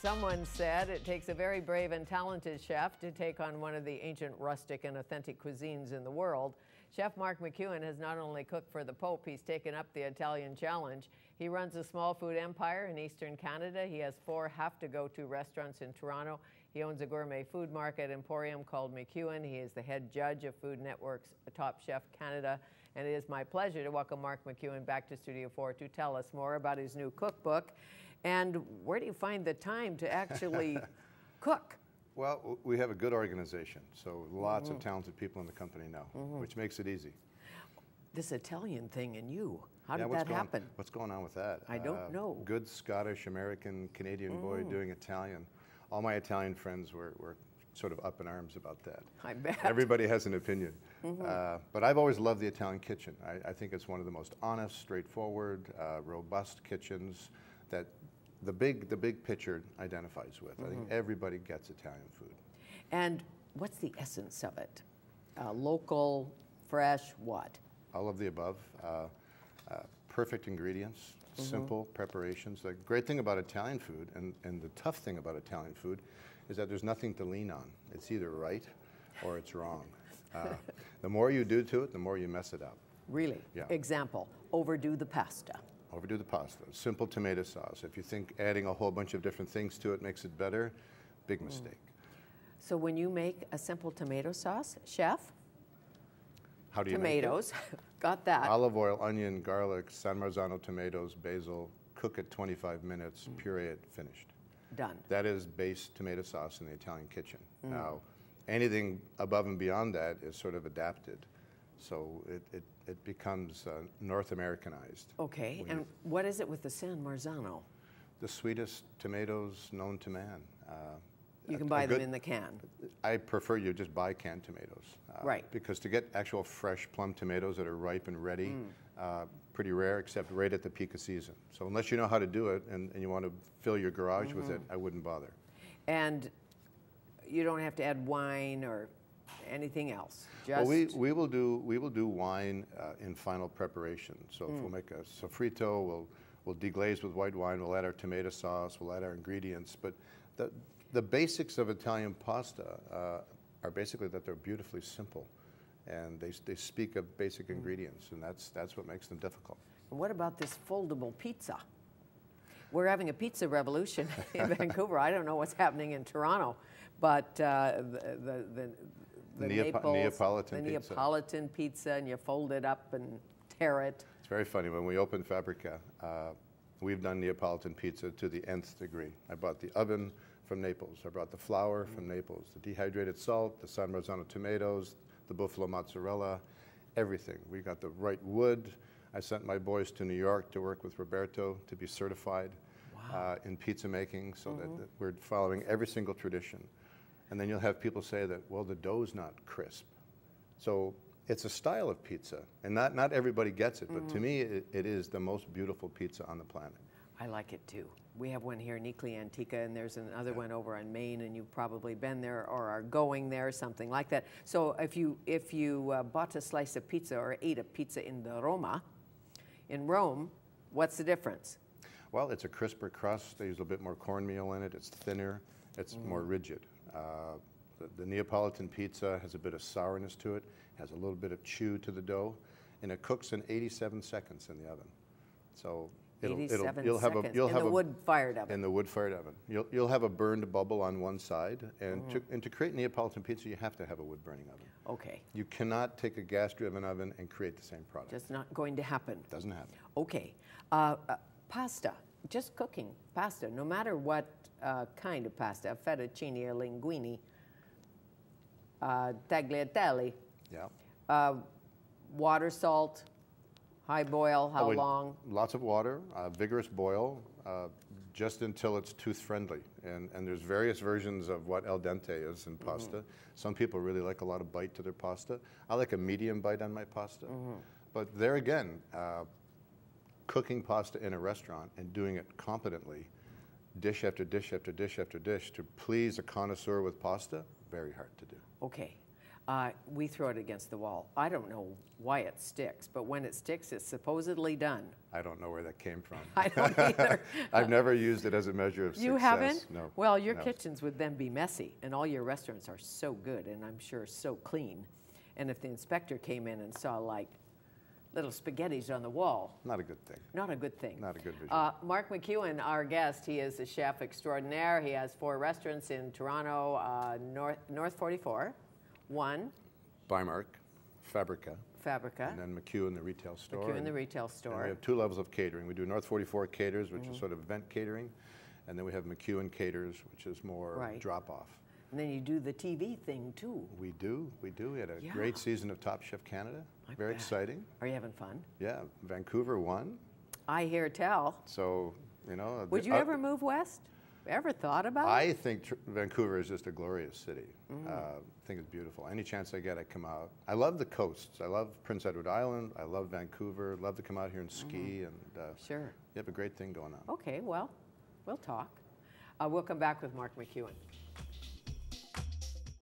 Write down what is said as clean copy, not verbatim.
Someone said it takes a very brave and talented chef to take on one of the ancient, rustic, and authentic cuisines in the world. Chef Mark McEwan has not only cooked for the Pope, he's taken up the Italian challenge. He runs a small food empire in Eastern Canada. He has 4 have-to-go-to restaurants in Toronto. He owns a gourmet food market emporium called McEwan. He is the head judge of Food Network's Top Chef Canada. And it is my pleasure to welcome Mark McEwan back to Studio 4 to tell us more about his new cookbook. And where do you find the time to actually cook? Well, we have a good organization, so lots of talented people in the company now, which makes it easy. This Italian thing in you, how did that happen? What's going on with that? I don't know. Good Scottish, American, Canadian boy doing Italian. All my Italian friends were sort of up in arms about that. I bet. Everybody has an opinion. But I've always loved the Italian kitchen. I think it's one of the most honest, straightforward, robust kitchens that the big picture identifies with. I think everybody gets Italian food. And what's the essence of it? Local, fresh, what? All of the above. Perfect ingredients, simple preparations. The great thing about Italian food, and the tough thing about Italian food, is that there's nothing to lean on. It's either right or it's wrong. The more you do to it, the more you mess it up. Really? Yeah. Example, overdo the pasta. Overdo the pasta. Simple tomato sauce. If you think adding a whole bunch of different things to it makes it better, big mistake. So when you make a simple tomato sauce, chef? How do you Tomatoes, make it? got that. Olive oil, onion, garlic, San Marzano tomatoes, basil, cook it 25 minutes, puree it, finished. Done. That is base tomato sauce in the Italian kitchen. Now, anything above and beyond that is sort of adapted. So it becomes North Americanized. Okay, and what is it with the San Marzano? The sweetest tomatoes known to man. You can buy them in the can. I prefer you just buy canned tomatoes. Right. Because to get actual fresh plum tomatoes that are ripe and ready, pretty rare, except right at the peak of season. So unless you know how to do it and you want to fill your garage with it, I wouldn't bother. And you don't have to add wine or anything else. Just Well, we will do wine in final preparation. So if we'll make a sofrito, we'll deglaze with white wine. We'll add our tomato sauce. We'll add our ingredients. But the basics of Italian pasta are basically that they're beautifully simple, and they speak of basic ingredients, and that's what makes them difficult. And what about this foldable pizza? We're having a pizza revolution in Vancouver. I don't know what's happening in Toronto, but the Neapolitan pizza, and you fold it up and tear it. It's very funny. When we opened Fabrica, we've done Neapolitan pizza to the nth degree. I bought the oven from Naples. I brought the flour from Naples, the dehydrated salt, the San Marzano tomatoes, the buffalo mozzarella, everything. We got the right wood. I sent my boys to New York to work with Roberto to be certified in pizza making, so that we're following every single tradition. And then you'll have people say that, well, the dough's not crisp. So it's a style of pizza, and not everybody gets it, but to me, it is the most beautiful pizza on the planet. I like it too. We have one here in Nickley Antica, and there's another one over on Main, and you've probably been there or are going there, something like that. So if you bought a slice of pizza or ate a pizza in Rome, what's the difference? Well, it's a crisper crust. They use a bit more cornmeal in it. It's thinner. It's more rigid. The Neapolitan pizza has a bit of sourness to it, has a little bit of chew to the dough, and it cooks in 87 seconds in the oven. So you'll have a wood-fired oven. In the wood-fired oven. You'll have a burned bubble on one side, and to create Neapolitan pizza, you have to have a wood-burning oven. Okay. You cannot take a gas-driven oven and create the same product. Just not going to happen. Doesn't happen. Okay. Pasta, just cooking pasta, no matter what kind of pasta, fettuccine, linguine, tagliatelle. Yeah. Water, salt, high boil, how long? Lots of water, vigorous boil, just until it's tooth-friendly. And there's various versions of what al dente is in pasta. Some people really like a lot of bite to their pasta. I like a medium bite on my pasta. But there again, cooking pasta in a restaurant and doing it competently, dish after dish after dish after dish, to please a connoisseur with pasta, very hard to do. Okay. We throw it against the wall. I don't know why it sticks, but when it sticks, it's supposedly done. I don't know where that came from. I don't either. I've never used it as a measure of success. You haven't? No. Well, your no. kitchens would then be messy, and all your restaurants are so good, and I'm sure so clean. And if the inspector came in and saw like little spaghettis on the wall. Not a good thing. Not a good thing. Not a good visual. Mark McEwan, our guest, he is a chef extraordinaire. He has 4 restaurants in Toronto, North 44, 1. By Mark, Fabrica. Fabrica. And then McEwan, the retail store. McEwan, the retail store. And we have 2 levels of catering. We do North 44 Caters, which is sort of event catering. And then we have McEwan Caters, which is more drop-off. And then you do the TV thing, too. We do. We do. We had a great season of Top Chef Canada. Very exciting. Are you having fun? Yeah. Vancouver won. I hear tell. So, you know. Would you ever move west? Ever thought about it? I think Vancouver is just a glorious city. I think it's beautiful. Any chance I get, I come out. I love the coasts. I love Prince Edward Island. I love Vancouver. Love to come out here and ski. And Sure. you have a great thing going on. Okay, well, we'll talk. We'll come back with Mark McEwan.